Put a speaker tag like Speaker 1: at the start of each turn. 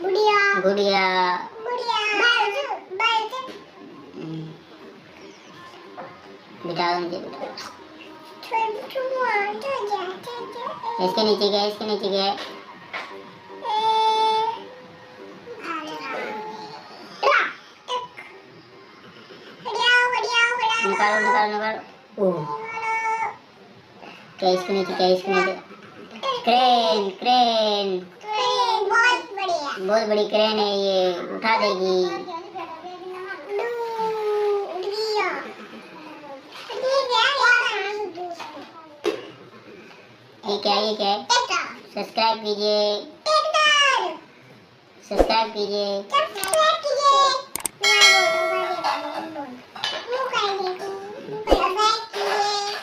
Speaker 1: गुड़िया
Speaker 2: गुड़िया बिठा दो मुझे, बिठा। इसके नीचे गया, इसके नीचे गया। निकालो निकालो निकालो। ओह, क्या इसके नीचे, क्या इसके नीचे? क्रेन, क्रेन बहुत बड़ी क्रेन है, ये उठा देगी। ये क्या, ये क्या है? सब्सक्राइब कीजिए, सब्सक्राइब कीजिए।